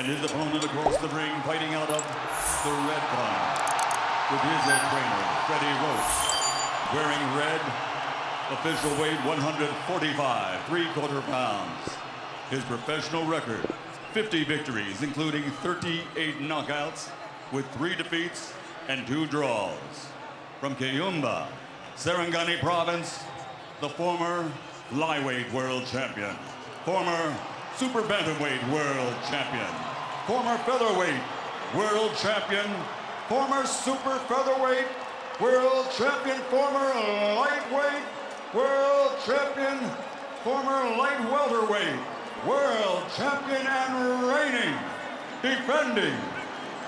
And his opponent across the ring, fighting out of the red corner, with his head trainer, Freddie Roach, wearing red, official weight 145, 3/4 pounds. His professional record, 50 victories, including 38 knockouts, with 3 defeats and 2 draws. From Kayumba, Sarangani Province, the former flyweight world champion, former super bantamweight world champion, former featherweight world champion, former super featherweight world champion, former lightweight world champion, former light welterweight world champion, and reigning, defending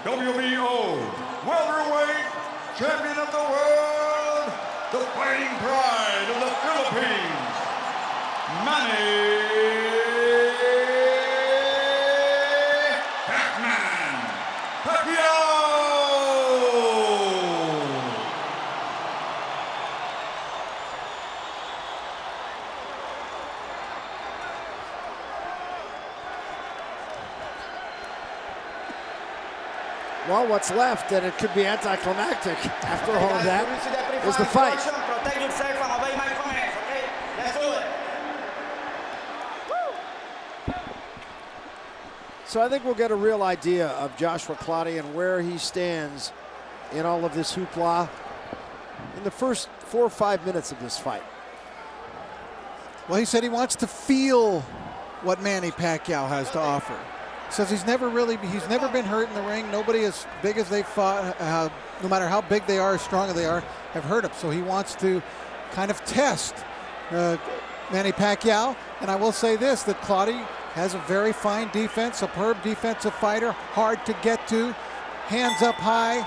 WBO welterweight champion of the world, the fighting pride of the Philippines, Manny Pacquiao! Well, what's left, and it could be anticlimactic after all of that, is the fight. Protect yourself and obey my commands, okay? Let's do it. So I think we'll get a real idea of Joshua Clottey and where he stands in all of this hoopla in the first 4 or 5 minutes of this fight. Well, he said he wants to feel what Manny Pacquiao has to offer. Says he's never been hurt in the ring. Nobody as big as they fought, no matter how big they are, as strong as they are, have hurt him. So he wants to kind of test Manny Pacquiao. And I will say this, that Clotty has a very fine defense, superb defensive fighter, hard to get to, hands up high,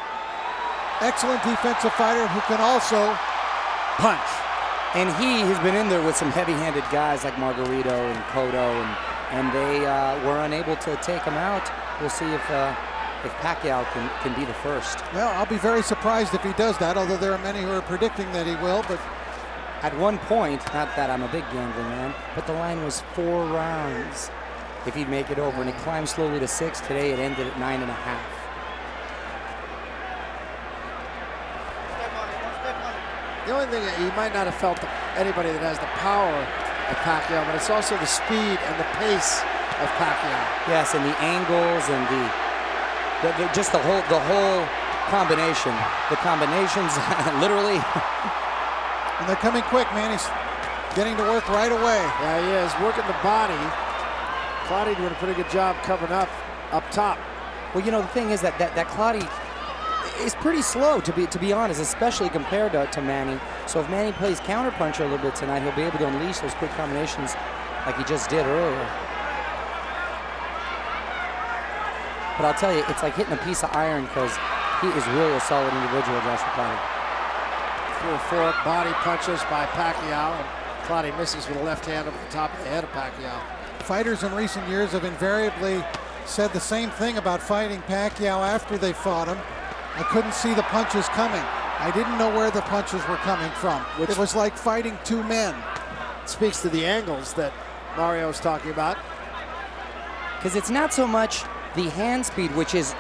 excellent defensive fighter who can also punch. And he has been in there with some heavy-handed guys like Margarito and Cotto, and they were unable to take him out. We'll see if Pacquiao can be the first. Well, I'll be very surprised if he does that, although there are many who are predicting that he will. But at one point, not that I'm a big gambling man, but the line was 4 rounds if he'd make it over, and it climbed slowly to 6. Today it ended at 9.5. The only thing that he might not have felt anybody that has the power of Pacquiao, but it's also the speed and the pace of Pacquiao. Yes, and the angles and just the whole combination. The combinations, literally. And they're coming quick, man. He's getting to work right away. Yeah, he is working the body. Clotty doing a pretty good job covering up top. Well, you know, the thing is that Clotty is pretty slow, to be honest, especially compared to Manny. So if Manny plays counterpuncher a little bit tonight, he'll be able to unleash those quick combinations like he just did earlier. But I'll tell you, it's like hitting a piece of iron, because he is really a solid individual, Joshua Clotty. Full fork body punches by Pacquiao, and Clotty misses with a left hand over the top of the head of Pacquiao. Fighters in recent years have invariably said the same thing about fighting Pacquiao after they fought him. I couldn't see the punches coming. I didn't know where the punches were coming from. It was like fighting 2 men. Speaks to the angles that Mario's talking about. Because it's not so much the hand speed, which is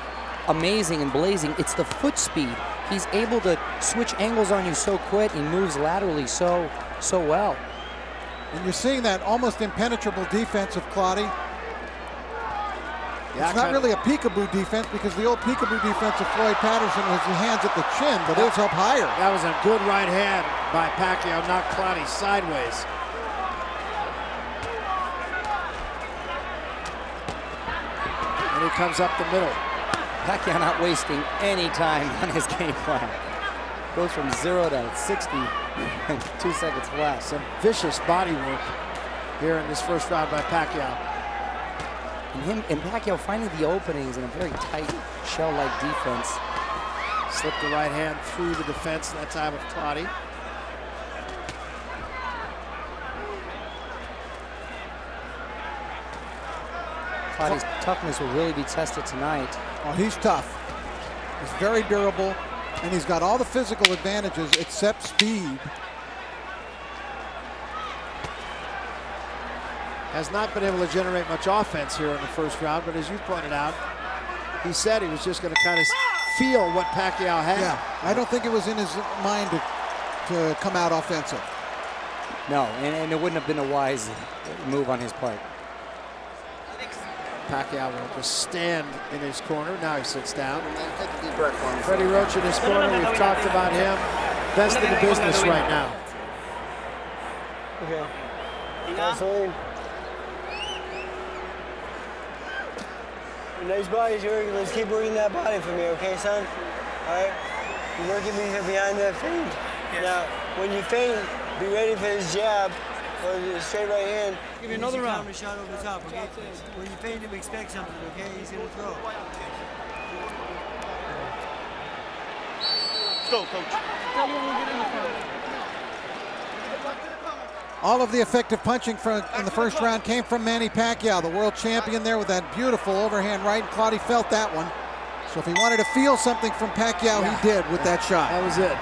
amazing and blazing, it's the foot speed. He's able to switch angles on you so quick. He moves laterally so well. And you're seeing that almost impenetrable defense of Clotty. Yeah, it's not really a peekaboo defense, because the old peekaboo defense of Floyd Patterson was the hands at the chin, but it was up higher. That was a good right hand by Pacquiao, knocked Clotty sideways. And he comes up the middle. Pacquiao not wasting any time on his game plan. Goes from 0 to 60 in 2 seconds flat. Some vicious body work here in this first round by Pacquiao. And Pacquiao finding the openings in a very tight shell-like defense. Slipped the right hand through the defense that time of Clotty. Clotty's toughness will really be tested tonight. Oh, he's tough. He's very durable, and he's got all the physical advantages except speed. has not been able to generate much offense here in the first round, but as you pointed out, he said he was just going to kind of feel what Pacquiao had. Yeah, I don't think it was in his mind to come out offensive. No, and it wouldn't have been a wise move on his part. Pacquiao will just stand in his corner. Now he sits down. Take a deep breath for me. Freddie Roach in his corner. We've talked about him. Best in the business right now. Okay. Gasoline. Nice body, Jordan. Let's keep working that body for me, okay, son? All right? You're working me behind that feint. Yes. Now, when you feint, be ready for his jab or the straight right hand. Give me another round. Shot over the top, okay? When you feint him, expect something, okay? He's gonna throw. Let's go, coach. All of the effective punching in the first round came from Manny Pacquiao, the world champion there with that beautiful overhand right. And Clotty felt that one. So if he wanted to feel something from Pacquiao, he did with that shot. That was it.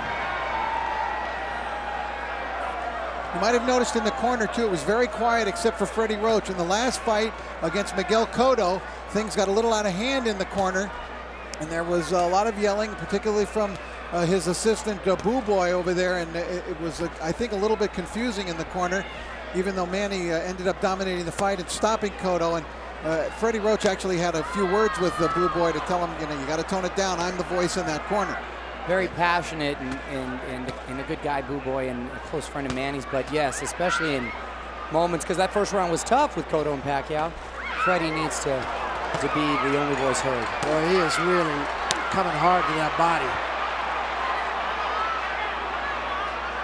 You might have noticed in the corner, too, it was very quiet except for Freddie Roach. In the last fight against Miguel Cotto, things got a little out of hand in the corner, and there was a lot of yelling, particularly from his assistant, Boo Boy, over there, and it was, I think, a little bit confusing in the corner, even though Manny ended up dominating the fight and stopping Cotto. And Freddie Roach actually had a few words with Boo Boy to tell him, you got to tone it down. I'm the voice in that corner. Very passionate and a good guy, Boo Boy, and a close friend of Manny's. But yes, especially in moments, because that first round was tough with Cotto and Pacquiao, Freddie needs to be the only voice heard. Boy, he is really coming hard to that body.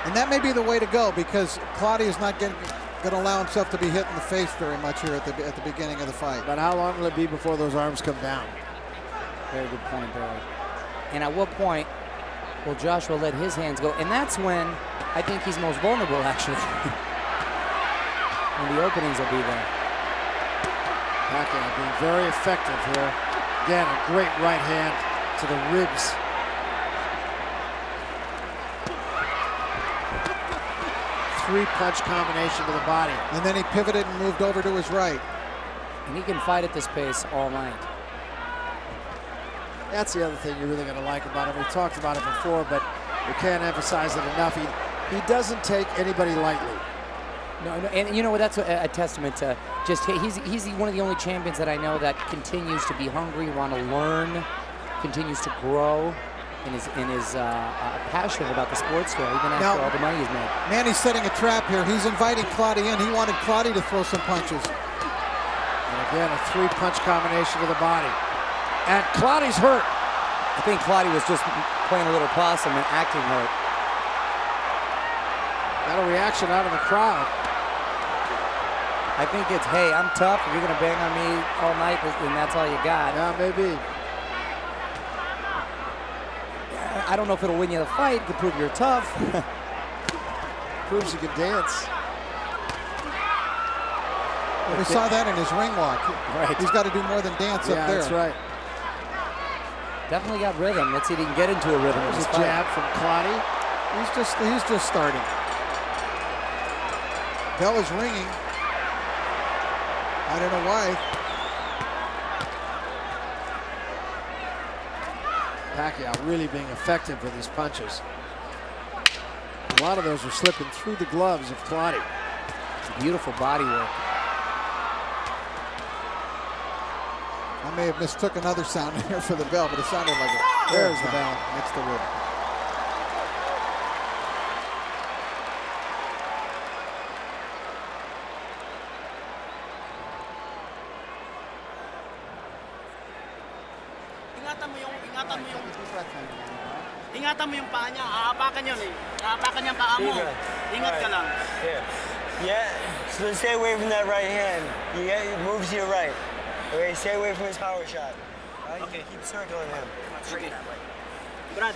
And that may be the way to go, because Clotty is not going to allow himself to be hit in the face very much here at the beginning of the fight. But how long will it be before those arms come down? Very good point, Barry. And at what point will Joshua let his hands go? And that's when I think he's most vulnerable, actually. When the openings will be there. Pacquiao being very effective here. Again, a great right hand to the ribs. Three-punch combination to the body. And then he pivoted and moved over to his right. And he can fight at this pace all night. That's the other thing you're really going to like about him. We talked about it before, but we can't emphasize it enough. He doesn't take anybody lightly. No, and you know what? That's a testament to just he's one of the only champions that I know that continues to be hungry, want to learn, continues to grow, and is passionate about the sport still, even after all the money he's made. Manny's setting a trap here. He's inviting Clotty in. He wanted Clotty to throw some punches. And again, a three-punch combination to the body. And Clotty's hurt. I think Clotty was just playing a little possum and acting hurt. Got a reaction out of the crowd. I think it's, hey, I'm tough. You're going to bang on me all night, and that's all you got. Yeah, maybe. I don't know if it'll win you the fight to prove you're tough. Proves you can dance. Well, we saw that in his ring walk. Right. He's got to do more than dance up there. That's right. Definitely got rhythm. Let's see if he can get into a rhythm. There's a jab from Clotty. He's just starting. Bell is ringing. I don't know why. Pacquiao really being effective with his punches. A lot of those are slipping through the gloves of Clotty. Beautiful body work. I may have mistook another sound in here for the bell, but it sounded like it. There's the bell next to Wood. Ingatan mo yung paa niya, aapakan yun eh. Aapakan niya ang paa mo. Ingat ka lang. Yeah, so stay away from that right hand. Move to your right. Okay, stay away from his power shot. Right? Okay. Keep circling him. Okay. Brad,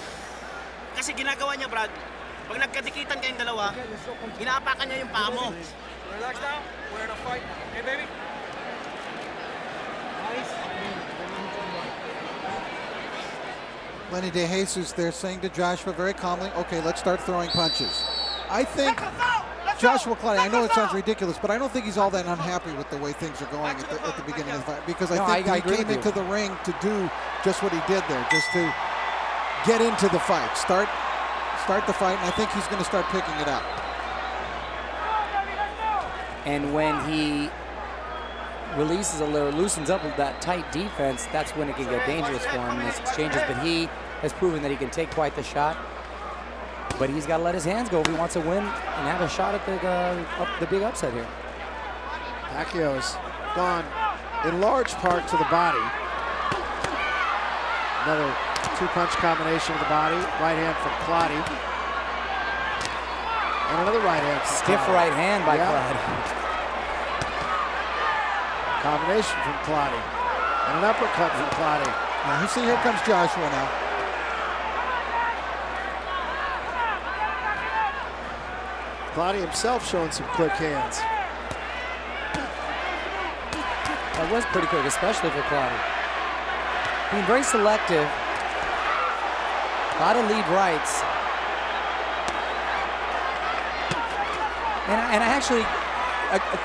kasi ginagawa niya, Brad, pag nagkadikitan kayong dalawa, inaapakan niya yung paa mo. Relax now. We're in a fight. Okay, baby? Nice. Lenny De Jesus there saying to Joshua very calmly, okay, let's start throwing punches. I think Joshua Clotty, I know it sounds ridiculous, but I don't think he's all that unhappy with the way things are going at the beginning of the fight, because I think he came into the ring to do just what he did there, just to get into the fight, start the fight, and I think he's going to start picking it up. And when he releases a little, loosens up with that tight defense, that's when it can get dangerous for him in these exchanges. But he has proven that he can take quite the shot. But he's got to let his hands go if he wants to win and have a shot at the big upset here. Pacquiao's gone in large part to the body. Another two-punch combination of the body. Right hand from Clotty. And another right hand. Stiff right hand by Clotty. Combination from Clotty. And an uppercut from Clotty. Now, you see, here comes Joshua now. Clotty himself showing some quick hands. That was pretty quick, especially for Clotty. Being very selective. A lot of lead rights. And I actually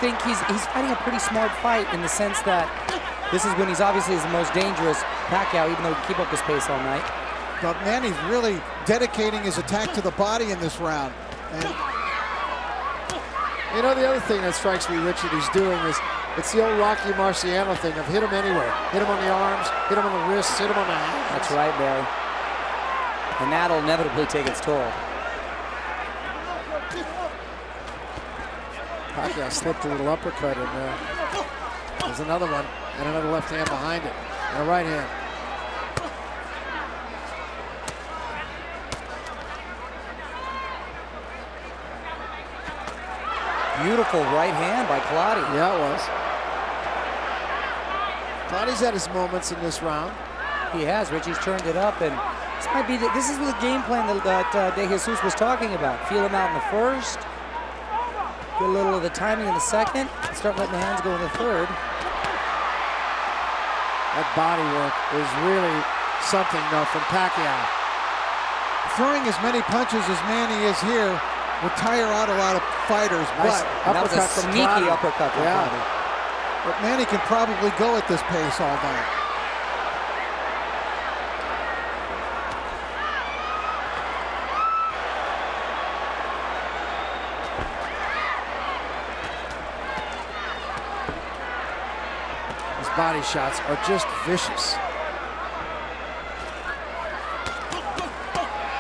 think he's fighting a pretty smart fight in the sense that this is when he's obviously the most dangerous, Pacquiao, even though he can keep up this pace all night. But Manny's really dedicating his attack to the body in this round. And you know, the other thing that strikes me, Richard, he's doing is it's the old Rocky Marciano thing of hit him anywhere. Hit him on the arms, hit him on the wrists, hit him on the hands. That's right, Barry. And that'll inevitably take its toll. Pacquiao slipped a little uppercut in there. There's another one, and another left hand behind it, and a right hand. Beautiful right hand by Clotty. Yeah, it was. Clotty's had his moments in this round. He has. Richie's turned it up, and this is the game plan that De Jesus was talking about. Feel him out in the first, get a little of the timing in the second, start letting the hands go in the third. That body work is really something, though, from Pacquiao. Throwing as many punches as Manny is here would tire out a lot of fighters, nice but that was a sneaky uppercut from Clotty. But Manny can probably go at this pace all night. His body shots are just vicious.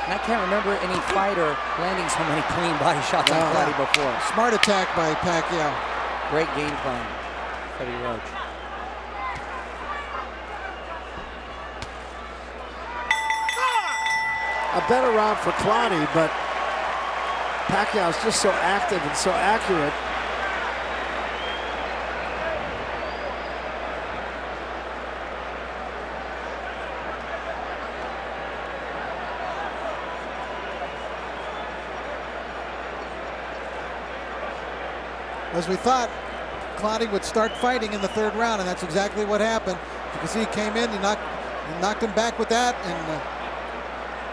And I can't remember any fighter landing so many clean body shots on Clotty before. Smart attack by Pacquiao. Great game plan, Freddie Roach. A better round for Clotty, but Pacquiao's just so active and so accurate. As we thought, Clotty would start fighting in the third round, and that's exactly what happened. You can see he came in, he knocked him back with that.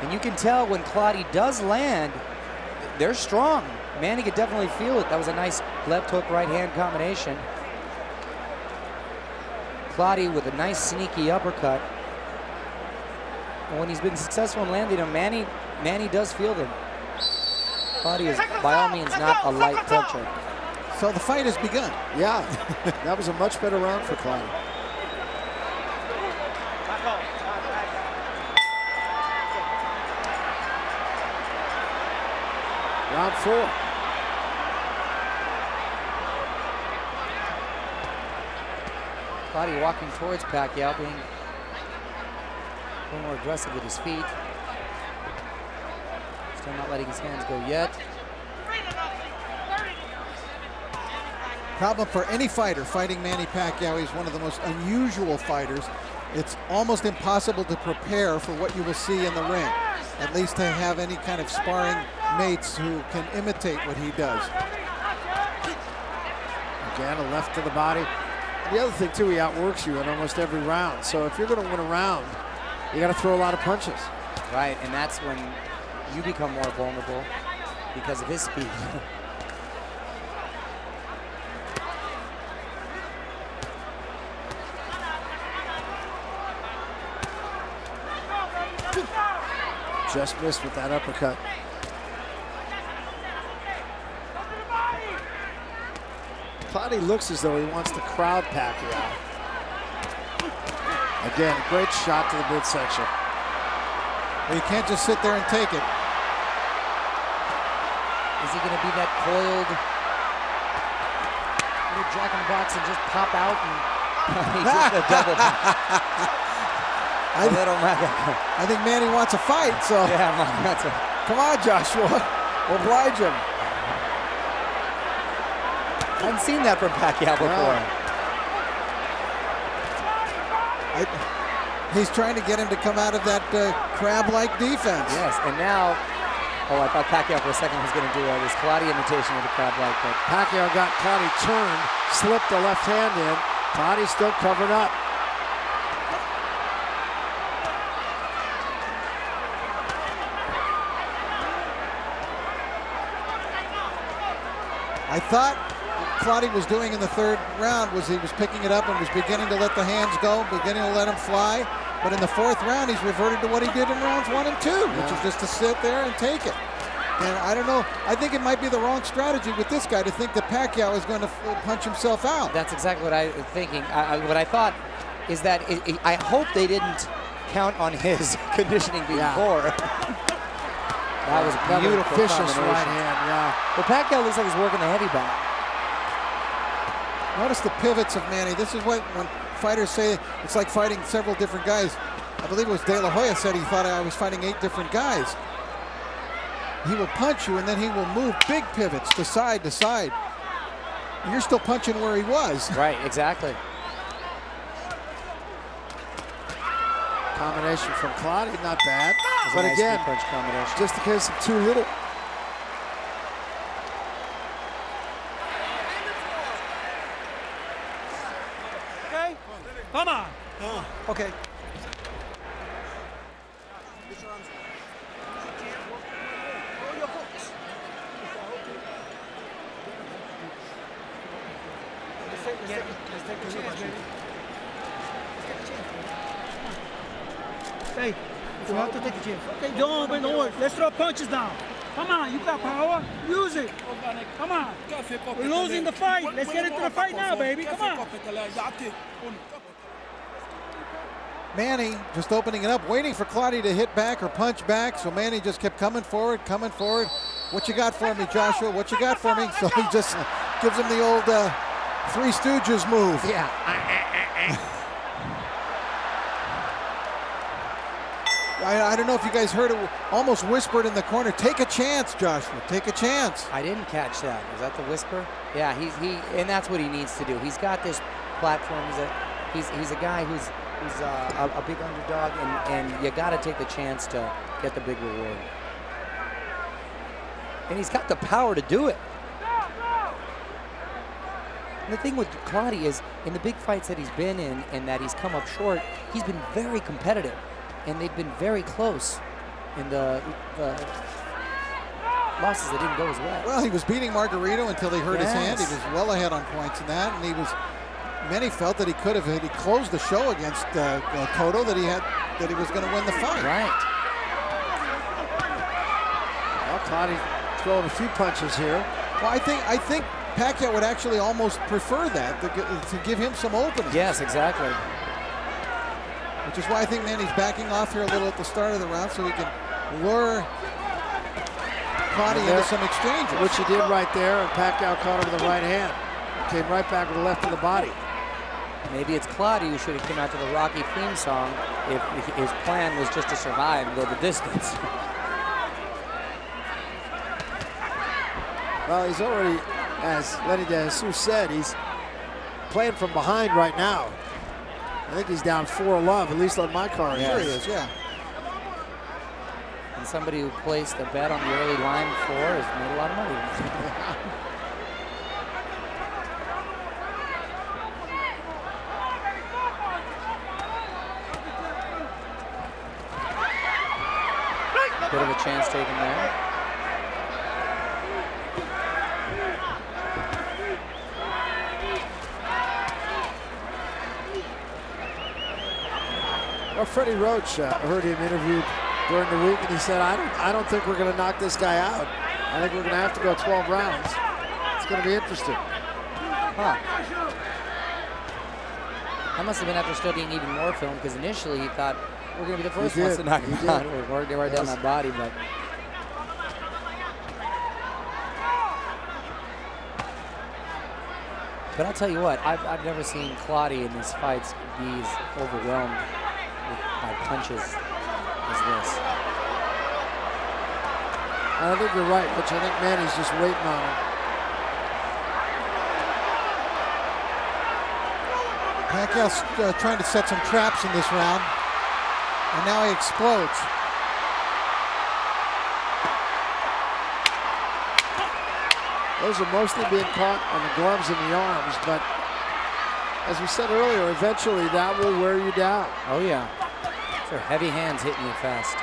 And you can tell when Clotty does land, they're strong. Manny could definitely feel it. That was a nice left hook, right hand combination. Clotty with a nice sneaky uppercut. And when he's been successful in landing them, Manny does feel them. Clotty is by all means not a light puncher. So the fight has begun. Yeah, that was a much better round for Clotty. Round 4. Clotty walking towards Pacquiao, being a little more aggressive with his feet. Still not letting his hands go yet. Problem for any fighter fighting Manny Pacquiao, he's one of the most unusual fighters. It's almost impossible to prepare for what you will see in the ring, at least to have any kind of sparring mates who can imitate what he does. Again, a left to the body. The other thing, too, he outworks you in almost every round. So if you're going to win a round, you got to throw a lot of punches. Right, and that's when you become more vulnerable because of his speed. Just missed with that uppercut. Clotty looks as though he wants to crowd Pacquiao. Again, great shot to the midsection. You can't just sit there and take it. Is he going to be that coiled little Jack in the Box and just pop out and he's just a double pop? I think Manny wants a fight, so Yeah, that's a... come on, Joshua. Oblige him. I haven't seen that from Pacquiao before. He's trying to get him to come out of that crab-like defense. Yes, and now, oh, I thought Pacquiao for a second was going to do this Clotty imitation of the crab-like, but Pacquiao got Clotty turned, slipped the left hand in. Clotty still covered up. I thought Clotty was doing in the third round was he was picking it up and was beginning to let the hands go, beginning to let him fly. But in the fourth round, he's reverted to what he did in rounds 1 and 2, which is just to sit there and take it. And I don't know, I think it might be the wrong strategy with this guy to think that Pacquiao is going to punch himself out. that's exactly what I was thinking. What I thought is that I hope they didn't count on his conditioning being poor. That was beautiful. Vicious right hand, yeah. But Pacquiao looks like he's working the heavy back. Notice the pivots of Manny. This is what when fighters say it's like fighting several different guys. I believe it was De La Hoya said he thought I was fighting 8 different guys. He will punch you and then he will move big pivots to side to side. And you're still punching where he was. Right, exactly. Combination from Clotty, not bad. But Nice again, punch combination. just in case of too little. Okay? Come on. Okay. Hey, you have to take a chance. Okay, don't worry. Let's throw punches down. Come on, you got power. Use it. Come on. We're losing the fight. Let's get into the fight now, baby. Come on. Manny just opening it up, waiting for Clotty to hit back or punch back. So Manny just kept coming forward, coming forward. What you got for me, Joshua? What you got for me? So he just gives him the old Three Stooges move. Yeah. I don't know if you guys heard it, almost whispered in the corner, take a chance, Joshua, take a chance. I didn't catch that. Was that the whisper? Yeah, and that's what he needs to do. He's got this platform. He's a guy who's a big underdog, and you got to take the chance to get the big reward. And he's got the power to do it. And the thing with Clotty is, in the big fights that he's been in and that he's come up short, he's been very competitive. And they've been very close in the losses that didn't go as well. Well, he was beating Margarito until he hurt his hand. He was well ahead on points in that, and many felt that he could have, had he closed the show against Cotto, that he was going to win the fight. Right. Well, Clotty throwing a few punches here. Well, I think Pacquiao would actually almost prefer that, to give him some openings. Yes, exactly. Which is why I think Manny's backing off here a little at the start of the round so he can lure Clotty into some exchanges. Which he did right there, and Pacquiao caught him with the right hand. Came right back with the left of the body. Maybe it's Clotty who should have come out to the Rocky theme song if his plan was just to survive and go the distance. Well, he's already, as Lenny De Jesus said, he's playing from behind right now. I think he's down 4-love, at least on my card. There he is, yeah. And somebody who placed a bet on the early line before has made a lot of money. Bit of a chance taken there. Well, Freddie Roach, I heard him interviewed during the week, and he said, I don't think we're going to knock this guy out. I think we're going to have to go 12 rounds. It's going to be interesting. Huh. That must have been after studying even more film, because initially he thought we're going to be the first ones to knock him out. We're working right down that body, but. But I'll tell you what, I've never seen Clotty in these fights be as overwhelmed by punches as this. I think you're right, Rich. I think Manny's just waiting on him. Pacquiao's trying to set some traps in this round, and now he explodes. Those are mostly being caught on the gloves and the arms, but as we said earlier, eventually that will wear you down. Oh yeah, those are heavy hands hitting you fast.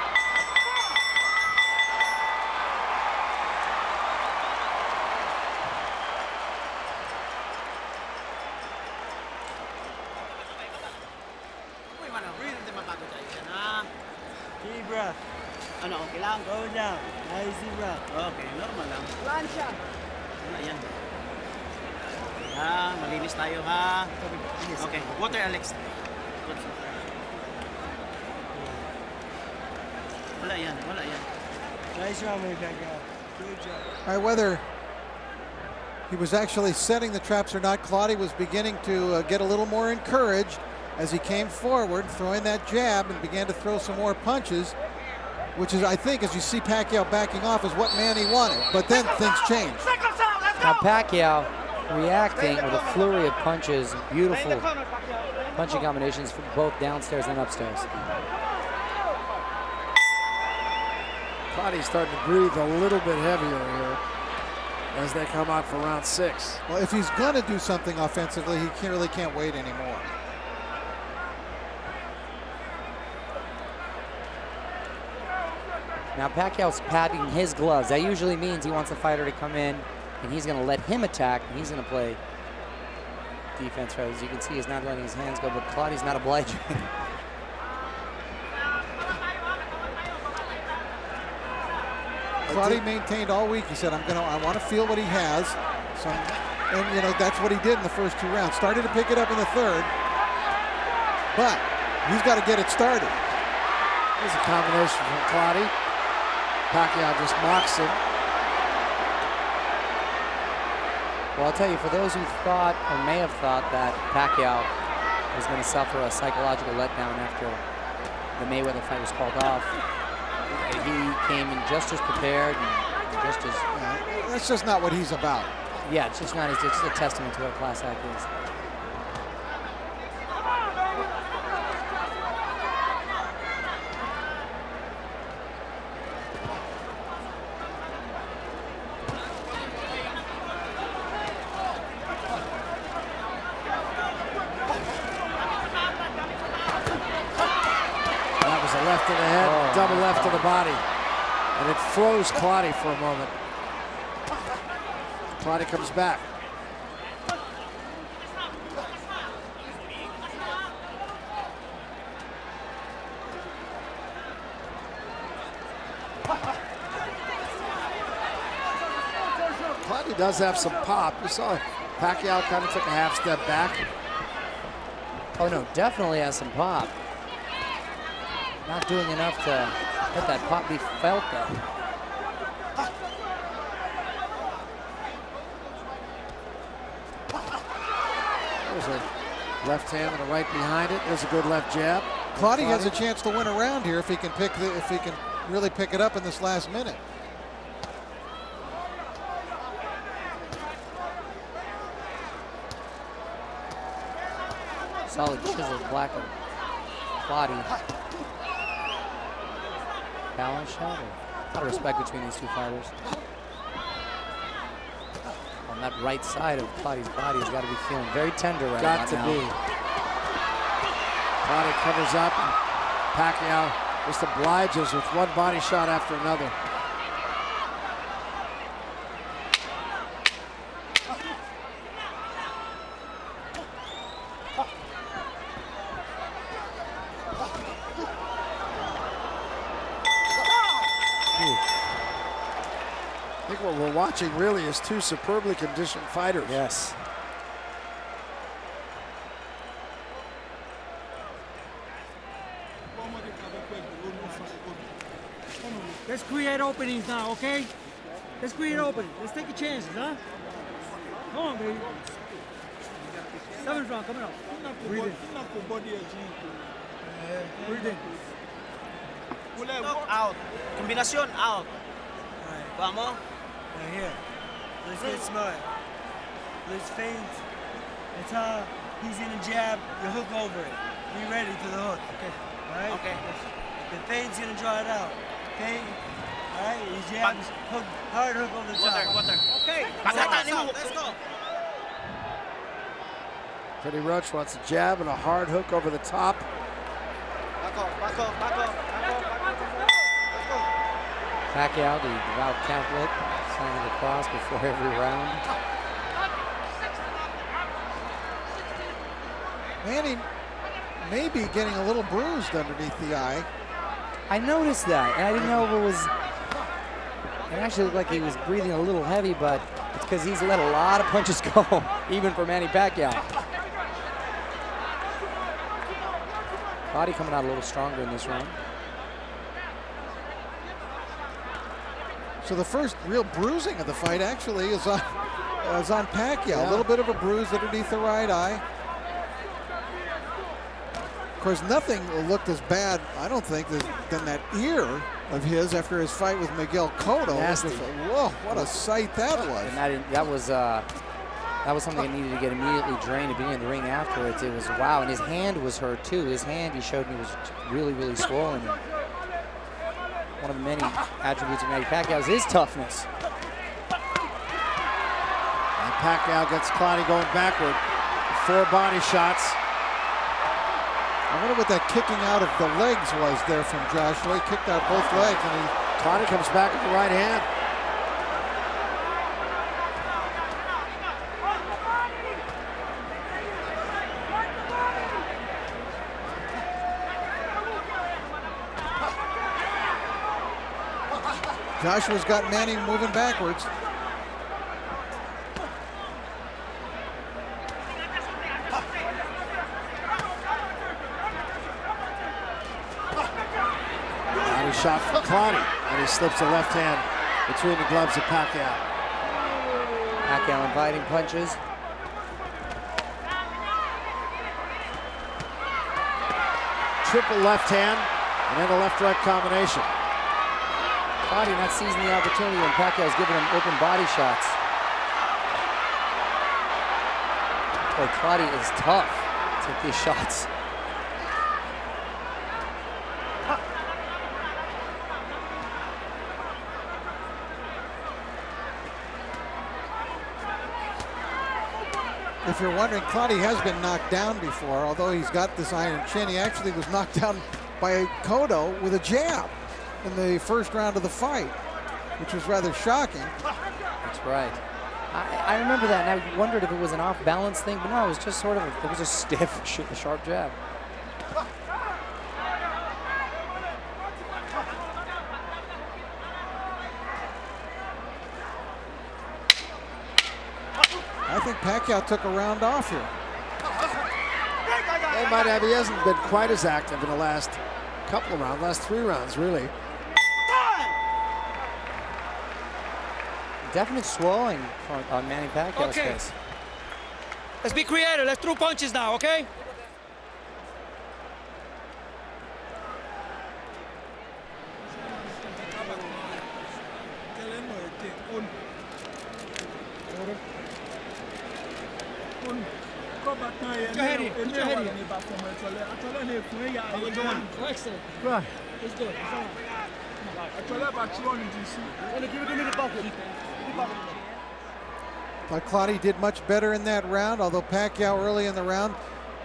Deep breath. Ano, okay lang? Go down. Nice deep breath. Okay, normal lang. Plancha. Wala yan. Ha, malinis tayo ha. Okay, water Alex. Wala yan, wala yan. Nice round, Manny Pacquiao. Good job. All right, whether he was actually setting the traps or not, Clotty was beginning to get a little more encouraged as he came forward, throwing that jab and began to throw some more punches, which is, I think, as you see Pacquiao backing off, is what Manny wanted. But then things changed. Now Pacquiao reacting with a flurry of punches, beautiful punching combinations from both downstairs and upstairs. Clotty's starting to breathe a little bit heavier here as they come out for round 6. Well, if he's going to do something offensively, he really can't wait anymore. Now Pacquiao's patting his gloves. That usually means he wants the fighter to come in and he's going to let him attack and he's going to play defense. As you can see, he's not letting his hands go, but Clotty's not obliging. Clotty maintained all week. He said, I want to feel what he has. So, and you know, that's what he did in the first 2 rounds. Started to pick it up in the third, but he's got to get it started. There's a combination from Clotty. Pacquiao just mocks him. Well, I'll tell you, for those who thought or may have thought that Pacquiao was going to suffer a psychological letdown after the Mayweather fight was called off, he came in just as prepared and just as... That's just not what he's about. Yeah, it's just not. It's just a testament to what a class act is. Left to the head, double left to the body. And it froze Clotty for a moment. Clotty comes back. Clotty does have some pop. You saw Pacquiao kind of took a half step back. Oh no, definitely has some pop. Not doing enough to let that pop be felt though. There's a left hand and a right behind it. There's a good left jab. Clotty has a chance to win a round here if he can really pick it up in this last minute. Solid chiseled black of Clotty. Balance shot. A lot of respect between these two fighters. On that right side of Clotty's body has got to be feeling very tender right now. Got to be. Clotty covers up. And Pacquiao just obliges with one body shot after another. I think what we're watching really is two superbly conditioned fighters. Yes. Let's create openings now, okay? Let's create openings. Let's take a chance, huh? Come on, baby. 7th round coming up. Breathe in. Breathe in. Stop, out. Kombinasyon, out. Vamos. Right here. Let's get smart. Let's feint. That's he's in a jab, you hook over it. Be ready for the hook. Okay. Alright? Okay. The feint's gonna draw it out. Feint. Alright, his jab, hook, hard hook over the top. Water. Okay. Let's go. Freddie Roach wants a jab and a hard hook over the top. Back off. Pacquiao, the devout Catholic, signing the cross before every round. Manny may be getting a little bruised underneath the eye. I noticed that, and I didn't know if it was. It actually looked like he was breathing a little heavy, but it's because he's let a lot of punches go, even for Manny Pacquiao. Body coming out a little stronger in this round. So the first real bruising of the fight actually is on Pacquiao. Yeah. A little bit of a bruise underneath the right eye. Of course, nothing looked as bad, I don't think, than that ear of his after his fight with Miguel Cotto. Nasty. Whoa, what a sight that was. And that was something that needed to get immediately drained and being in the ring afterwards. It was wow, and his hand was hurt too. His hand, he showed me, was really, really swollen. One of the many attributes of Manny Pacquiao is his toughness. And Pacquiao gets Clotty going backward. 4 body shots. I wonder what that kicking out of the legs was there from Joshua. He kicked out both legs, and Clotty comes back with the right hand. Joshua's got Manny moving backwards. Body shot from Clottey, and he slips a left hand between the gloves of Pacquiao. Pacquiao inviting punches. Triple left hand, and then a left-right combination. Clotty not seizing the opportunity when Pacquiao's giving him open body shots. Boy, Clotty is tough to take these shots. If you're wondering, Clotty has been knocked down before, although he's got this iron chin. He actually was knocked down by Cotto with a jab in the first round of the fight, which was rather shocking. That's right. I remember that, and I wondered if it was an off-balance thing, but no, it was just sort of, it was a stiff, sharp jab. I think Pacquiao took a round off here. They might have. He hasn't been quite as active in the last couple of rounds, last 3 rounds, really. Definite swelling on Manny Pacquiao's Okay. face. Let's be creative. Let's throw punches now, okay? Go ahead here. Put your head here. How you doing? Excellent. Right. It's good. It's all right. Thought Clotty did much better in that round, although Pacquiao early in the round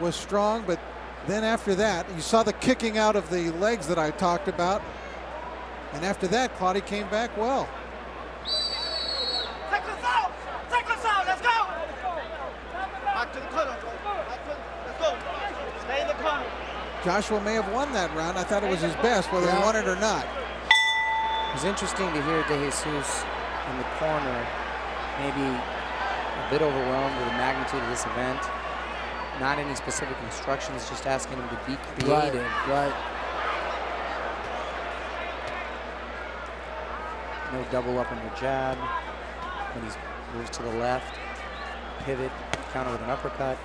was strong, but then after that, you saw the kicking out of the legs that I talked about, and after that, Clotty came back well. Let's go! Back to the corner. Let's go. Stay in the corner. Joshua may have won that round. I thought it was his best, whether he won it or not. was interesting to hear De Jesus in the corner, maybe a bit overwhelmed with the magnitude of this event. Not any specific instructions, just asking him to be creative. Right. No double up on the jab. When he moves to the left, pivot, counter with an uppercut.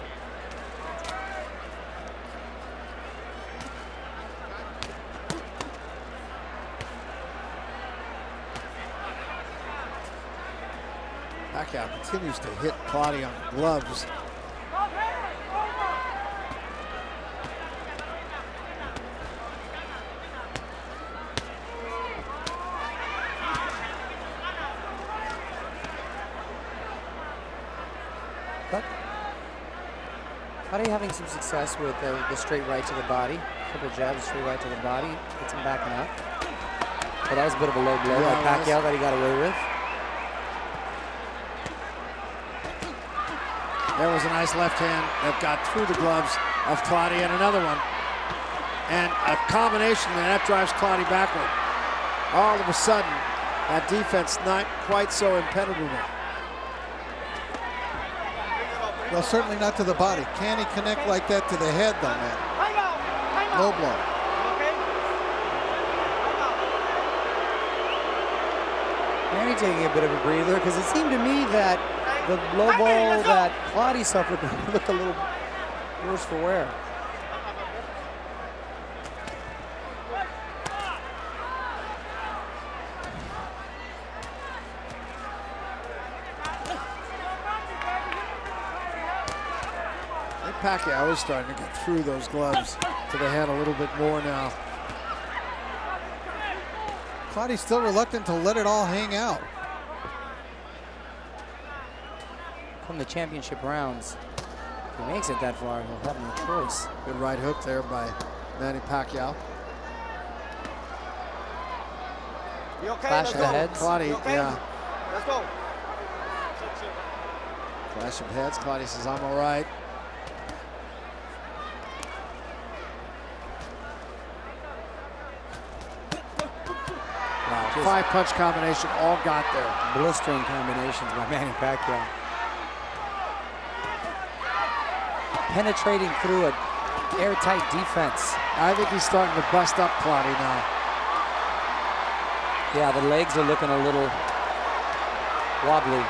Pacquiao continues to hit Clotty on the gloves. Clotty having some success with the straight right to the body. Couple jabs, straight right to the body. Gets him backing up. But that was a bit of a low blow by Pacquiao that he got away with. There was a nice left hand that got through the gloves of Clotty, and another one. And a combination that drives Clotty backward. All of a sudden, that defense not quite so impenetrable. Well, certainly not to the body. Can he connect like that to the head, though, man? Low blow. Manny taking a bit of a breather, because it seemed to me that the low blow that Clotty suffered looked a little worse for wear. Pacquiao is starting to get through those gloves to the head a little bit more now. Clotty's still reluctant to let it all hang out. From the championship rounds, if he makes it that far, he'll have no choice. Good right hook there by Manny Pacquiao. You okay? Clash of the heads. Clotty, okay? yeah. Let's go. Clash of heads. Clotty says, I'm all right. Wow, five-punch combination, all got there. Blistering combinations by Manny Pacquiao. Penetrating through an airtight defense. I think he's starting to bust up Clotty now. Yeah, the legs are looking a little wobbly.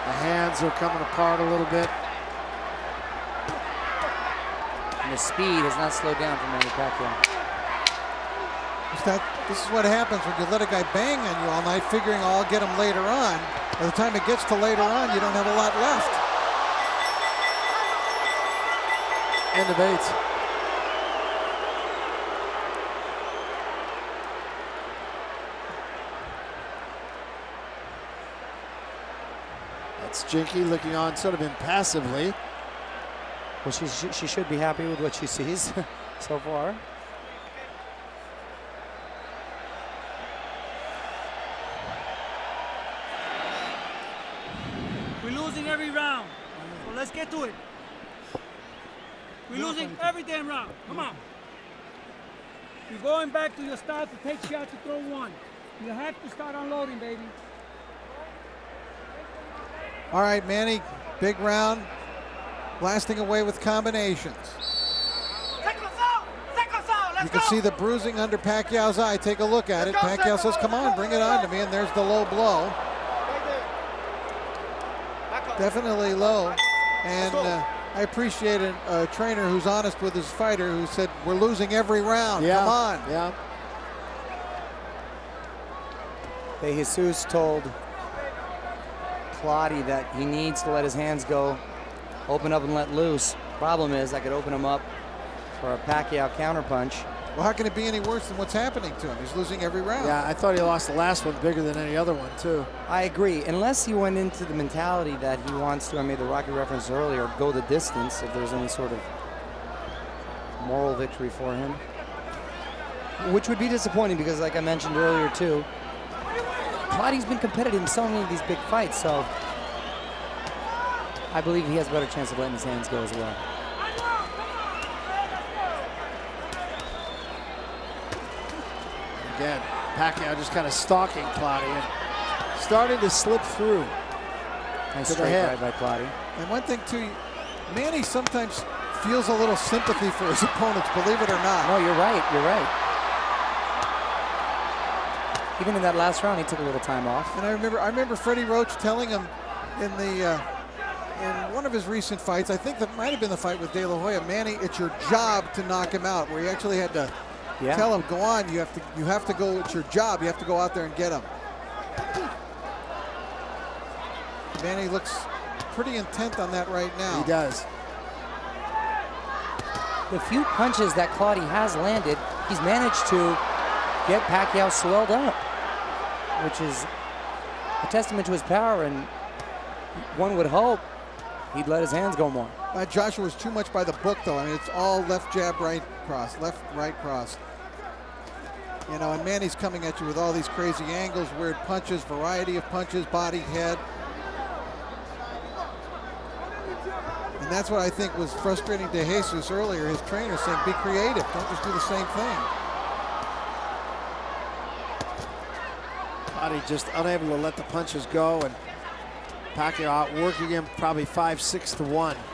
The hands are coming apart a little bit. And the speed has not slowed down for Manny Pacquiao. This is what happens when you let a guy bang on you all night, figuring I'll get him later on. By the time it gets to later on, you don't have a lot left. End of 8. That's Jinky looking on sort of impassively. Well, she should be happy with what she sees so far. We're losing every round. So let's get to it. We're losing every damn round. Come on. You're going back to your start to take shots to throw one. You have to start unloading, baby. All right, Manny, big round, blasting away with combinations. You can see the bruising under Pacquiao's eye. Take a look at it. Pacquiao says, come on, bring it on to me, and there's the low blow. Definitely low, and I appreciate a trainer who's honest with his fighter who said, we're losing every round, come on. Yeah. De Jesus told Clotty that he needs to let his hands go, open up and let loose. Problem is, I could open him up for a Pacquiao counterpunch. Well, how can it be any worse than what's happening to him? He's losing every round. Yeah, I thought he lost the last one bigger than any other one, too. I agree, unless he went into the mentality that he wants to, I made the Rocky reference earlier, go the distance if there's any sort of moral victory for him. Which would be disappointing because, like I mentioned earlier, too, Clotty's been competitive in so many of these big fights, so I believe he has a better chance of letting his hands go as well. again. Pacquiao just kind of stalking Clotty and starting to slip through. Nice to the straight head. right by Clotty. And one thing too, Manny sometimes feels a little sympathy for his opponents, believe it or not. No, you're right. You're right. Even in that last round, he took a little time off. And I remember Freddie Roach telling him in one of his recent fights, I think that might have been the fight with De La Hoya, Manny, it's your job to knock him out, where he actually had to tell him, go on, you have to go, it's your job, you have to go out there and get him. Manny looks pretty intent on that right now. He does. The few punches that Clotty has landed, he's managed to get Pacquiao swelled up, which is a testament to his power, and one would hope he'd let his hands go more. Joshua was too much by the book, though. I mean, it's all left jab, right cross, left, right cross. You know, and Manny's coming at you with all these crazy angles, weird punches, variety of punches, body, head. And that's what I think was frustrating to Jesus earlier, his trainer saying, be creative, don't just do the same thing. Clotty just unable to let the punches go, and Pacquiao outworking him probably 5-6 to 1. Look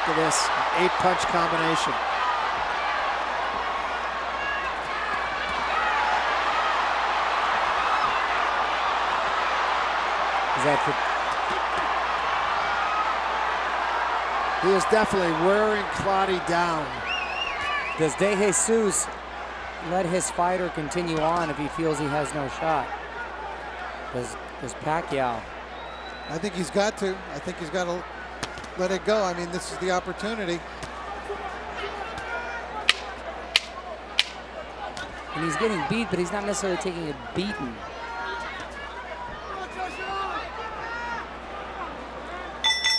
at this, 8-punch combination. Is that He is definitely wearing Clotty down. Does De Jesus let his fighter continue on if he feels he has no shot? Does Pacquiao? I think he's got to. I think he's got to let it go. I mean, this is the opportunity. And he's getting beat, but he's not necessarily taking a beating.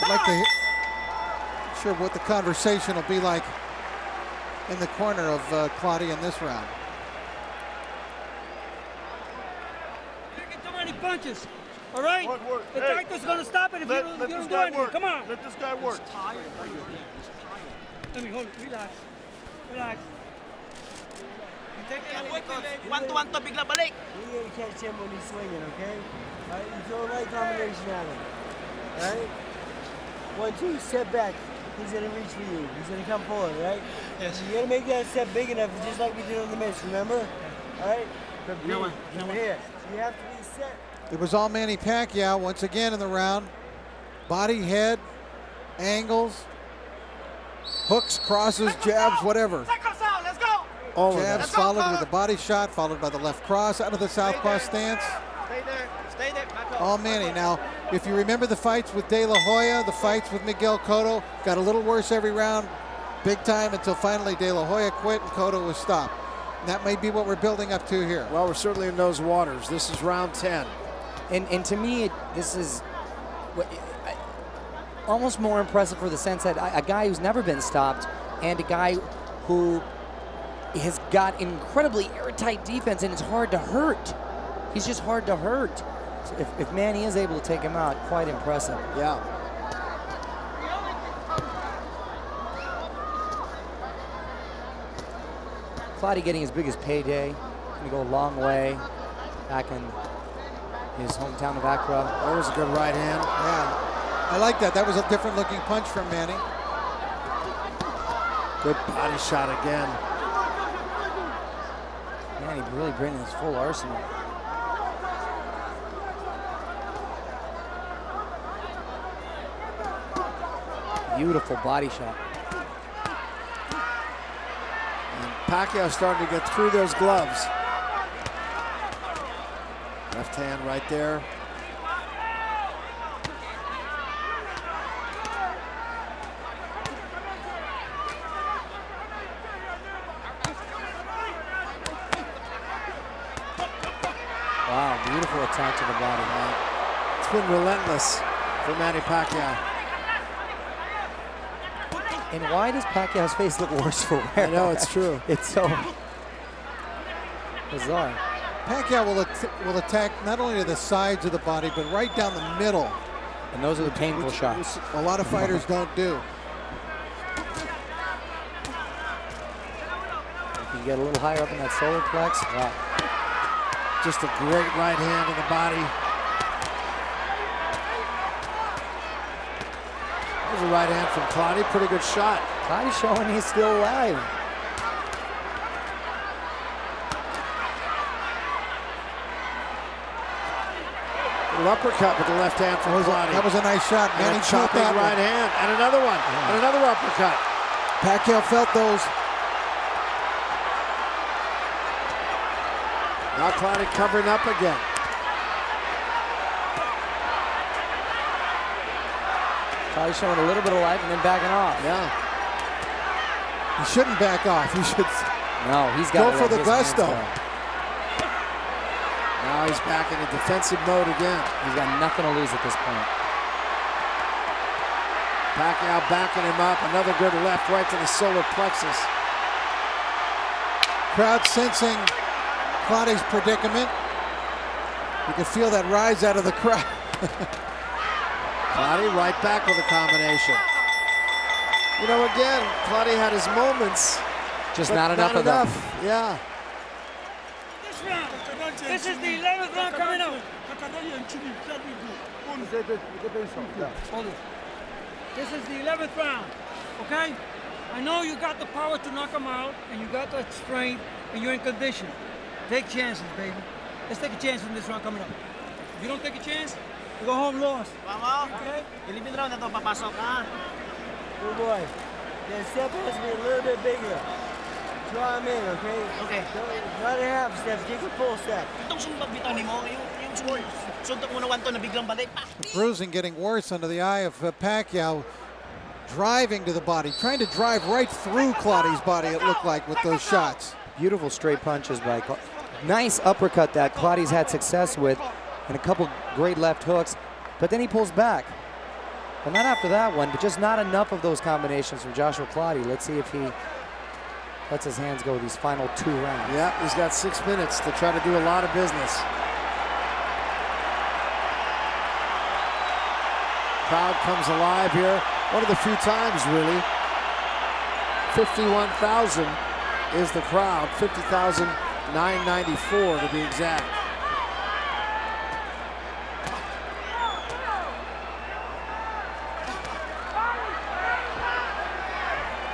I'd like to sure what the conversation will be like in the corner of Clotty in this round. You're taking too many punches. All right? Work. The doctor's going to stop it if you don't do anything. Come on. Let this guy work. He's tired. Let me hold it. Relax. Relax. One to bigla balik. You gotta catch him when he's swinging, okay? All right, you throw a right combination at him. All right? 1, 2, step back. He's gonna reach for you. He's gonna come forward, right? Yes. You gotta make that step big enough, just like we did on the mitts, remember? All right? From You know here, what? from here. You have to be set. It was all Manny Pacquiao once again in the round. Body, head, angles, hooks, crosses, jabs, whatever. Let's go. All of Jabs that. followed with a body shot, followed by the left cross out of the southpaw stance. Stay there. Stay there. Back up. All Manny. Now, if you remember the fights with De La Hoya, the fights with Miguel Cotto, got a little worse every round, big time, until finally De La Hoya quit and Cotto was stopped. And that may be what we're building up to here. Well, we're certainly in those waters. This is round 10. And to me, this is almost more impressive for the sense that a guy who's never been stopped and a guy who has got incredibly airtight defense, and it's hard to hurt. He's just hard to hurt. So if Manny is able to take him out, quite impressive. Yeah. Clotty getting his biggest payday. Gonna go a long way back in his hometown of Accra. That was a good right hand. Yeah, I like that. That was a different looking punch from Manny. Good body shot again. Manny really bringing his full arsenal. Beautiful body shot. And Pacquiao starting to get through those gloves. Left hand right there. Wow, beautiful attack to the body. It's been relentless for Manny Pacquiao. And why does Pacquiao's face look worse for wear? I know, it's true. It's so bizarre. Pacquiao will attack not only to the sides of the body, but right down the middle. And those are the painful which shots. a lot of fighters don't do. You get a little higher up in that solar plex. Wow. Just a great right hand in the body. There's a right hand from Clotty. Pretty good shot. Clotty showing he's still alive. Little uppercut with the left hand from Clotty. That was a nice shot. And Manny a chopping that right hand. And another one. And another uppercut. Pacquiao felt those. Now Clotty covering up again. Clotty showing a little bit of life and then backing off. Yeah. He shouldn't back off. He should No, he's got go for the gusto. Now he's back in a defensive mode again. He's got nothing to lose at this point. Pacquiao backing him up. Another good left right to the solar plexus. Crowd sensing Clotty's predicament. You can feel that rise out of the crowd. Clotty right back with a combination. You know, again, Clotty had his moments. Just not enough of them. Yeah. This round. This is the 11th round coming up. Hold it. This is the 11th round, okay? I know you got the power to knock him out, and you got the strength, and you're in condition. Take chances, baby. Let's take a chance in this round coming up. If you don't take a chance, you go home lost. Mama, Okay? Philippine round na to, papasok ha. Good boy. The step has to be a little bit bigger. Draw him in, okay? Okay. Not a half step, take a full step. Itong sumbag bitaw ni mo, yung suntok mo na wanto na biglang balik. Bruising getting worse under the eye of Pacquiao. Driving to the body, trying to drive right through Clotty's body, it looked like, with those shots. Beautiful straight punches by Clotty. Nice uppercut that Clotty's had success with, and a couple great left hooks, but then he pulls back. Well, not after that one, but just not enough of those combinations from Joshua Clotty. Let's see if he lets his hands go these final 2 rounds. Yeah, he's got 6 minutes to try to do a lot of business. Crowd comes alive here. One of the few times, really. 51,000 is the crowd. 50,994 to be exact.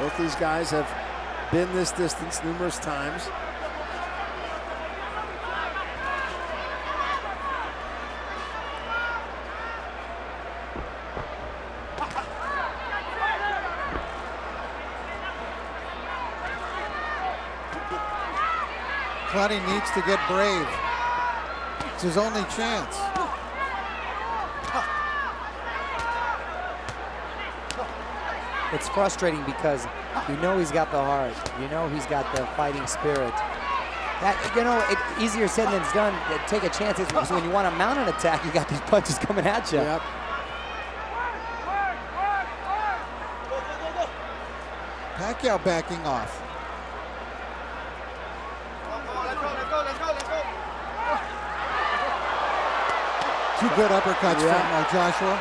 Both these guys have been this distance numerous times. Clotty needs to get brave. It's his only chance. It's frustrating because you know he's got the heart. You know he's got the fighting spirit. That, you know, easier said than done. Take a chance because when you want to mount an attack, you got these punches coming at you. Yep. Pacquiao backing off. Two good uppercuts from Joshua.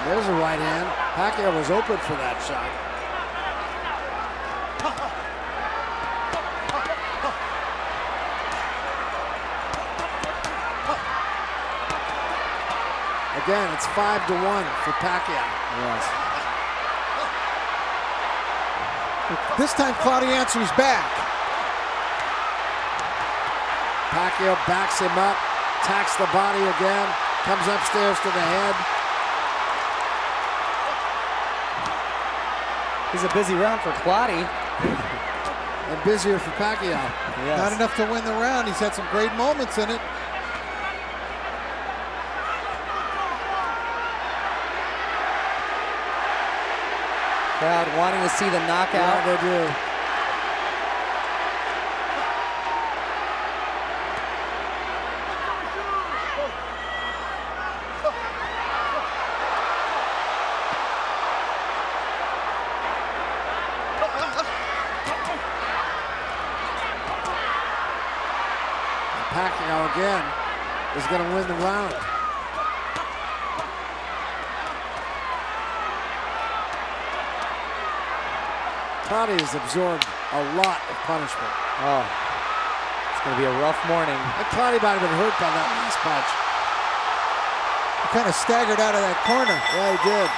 There's a right hand. Pacquiao was open for that shot. Again, it's 5-1 for Pacquiao. Yes. This time Clotty answers back. Pacquiao backs him up, attacks the body again, comes upstairs to the head. He's a busy round for Clotty. And busier for Pacquiao. Yes. Not enough to win the round. He's had some great moments in it. Crowd wanting to see the knockout. Yeah, they do. Pacquiao again is going to win the round. Clottey has absorbed a a lot of punishment. Oh, it's going to be a rough morning. And Clotty might have been hurt by that last punch. He kind of staggered out of that corner. Yeah, he did.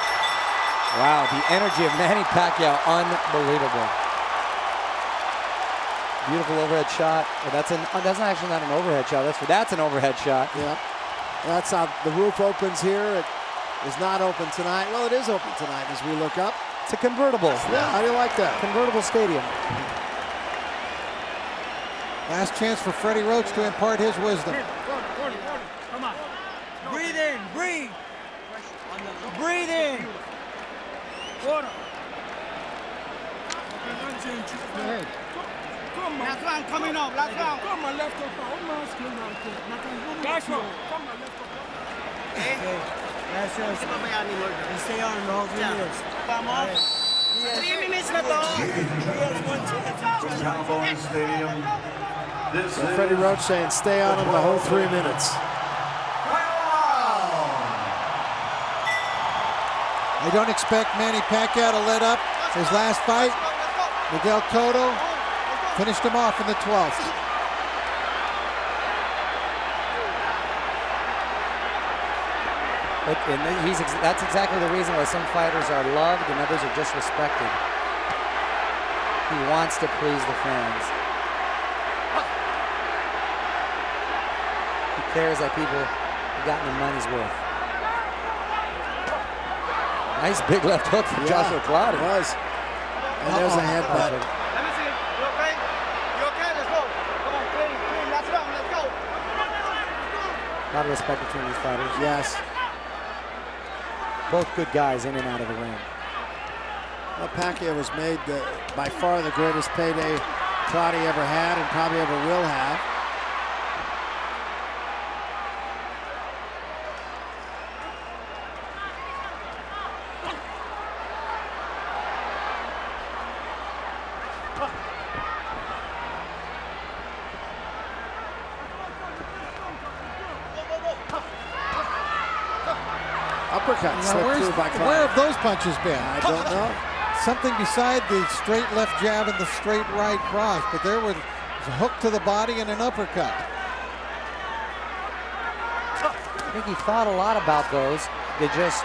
Wow, the energy of Manny Pacquiao, unbelievable. Beautiful overhead shot. Well, that's actually not an overhead shot. That's an overhead shot. Yeah. That's how the roof opens here. It is not open tonight. Well, it is open tonight as we look up. It's a convertible. Yeah, how do you like that? Convertible stadium. Last chance for Freddie Roach to impart his wisdom. Come on. Breathe in. Breathe. Breathe in. Water. Last round coming up, last round. Come on, left up. Last round. Come on, left up. Okay. Last round. Di ba bayani mo? You stay on the whole 3 minutes. Vamos. 3 minutes na to. Cowboys Stadium. This So Freddie Roach saying stay on him the whole 3 minutes. I don't expect Manny Pacquiao to let up his last fight. Miguel Cotto finished him off in the 12th. That's exactly the reason why some fighters are loved and others are just respected. He wants to please the fans. He cares that people have gotten their money's worth. Nice big left hook from Joshua Clottey. It was. And there's a headbutt. Let me see. You okay? You okay? Let's go. Come on, clean. Last round, let's go. A lot of respect between these fighters. Yes. Both good guys in and out of the ring. Well, Pacquiao was made by far the greatest payday Clotty ever had and probably ever will have. Uppercut slipped through by Clotty. Where have those punches been? I don't know. Something beside the straight left jab and the straight right cross, but there was a hook to the body and an uppercut. I think he thought a lot about those. They just,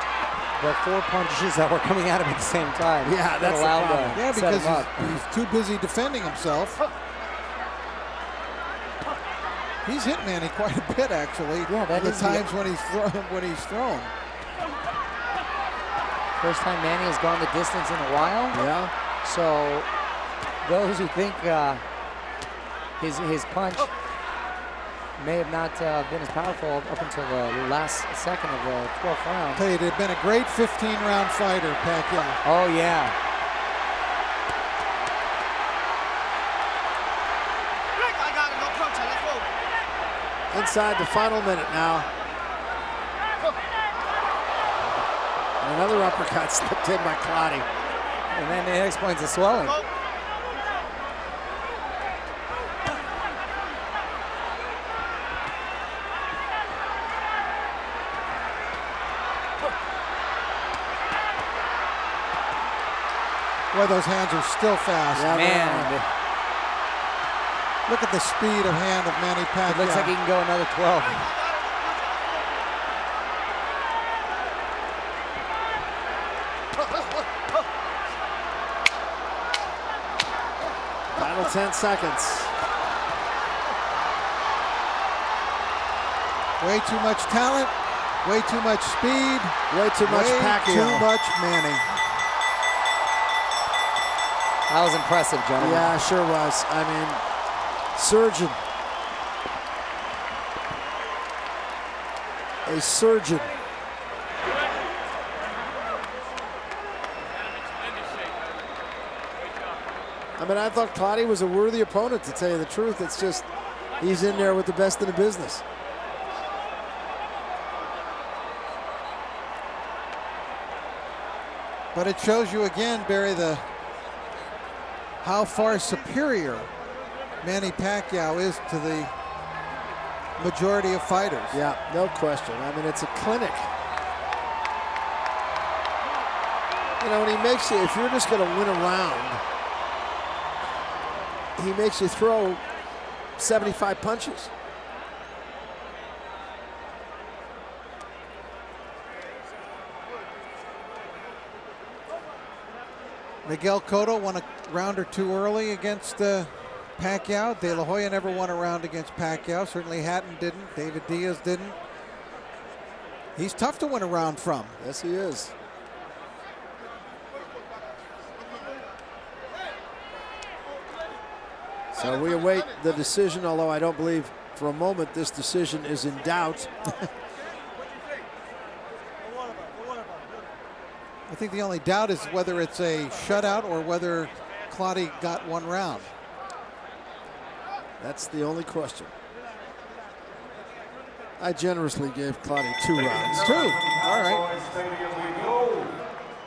the 4 punches that were coming at him at the same time. Yeah, that's the allowed problem. Yeah, set because him up. he's too busy defending himself. He's hit Manny quite a bit, actually. Yeah, that the is times when he's thrown. First time Manny has gone the distance in a while. Yeah. So those who think his punch may have not been as powerful up until the last second of the 12th round. I'll tell you, it had been a great 15-round fighter, Pacquiao. Oh, yeah. Rick, I got it. No punch. Let's go. Inside the final minute now. And another uppercut slipped in by Clotty. And then it explains the swelling. Go. Boy, those hands are still fast. Yeah, Man, Look at the speed of hand of Manny Pacquiao. it looks like he can go another 12. Final 10 seconds. Way too much talent, way too much speed, Way too much way Pacquiao. too much Manny. That was impressive, gentlemen. Yeah, sure was. I mean, surgeon. A surgeon. I mean, I thought Clotty was a worthy opponent, to tell you the truth. It's just, he's in there with the best in the business. But it shows you again, Barry, how far superior Manny Pacquiao is to the majority of fighters. Yeah, no question. I mean, it's a clinic. You know, when he makes it, if you're just going to win a round, he makes you throw 75 punches. Miguel Cotto won a round or two early against Pacquiao. De La Hoya never won a round against Pacquiao. Certainly Hatton didn't. David Diaz didn't. He's tough to win a round from. Yes, he is. So we await the decision, although I don't believe for a moment this decision is in doubt. I think the only doubt is whether it's a shutout or whether Clotty got one round. That's the only question. I generously gave Clotty 2 rounds. 2. All right.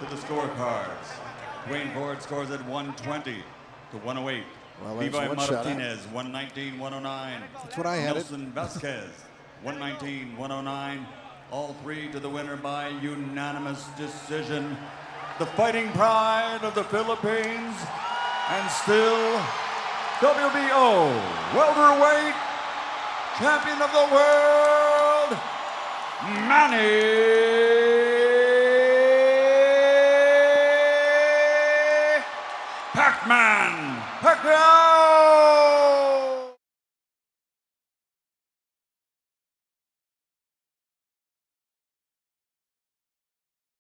To the scorecards. Wayne Ford scores at 120 to 108. Well, there's Levi one Martinez, 119, 109. That's what I had it. Nelson Vasquez, 119, 109. All 3 to the winner by unanimous decision. The fighting pride of the Philippines, and still WBO welterweight champion of the world, Manny Pacquiao.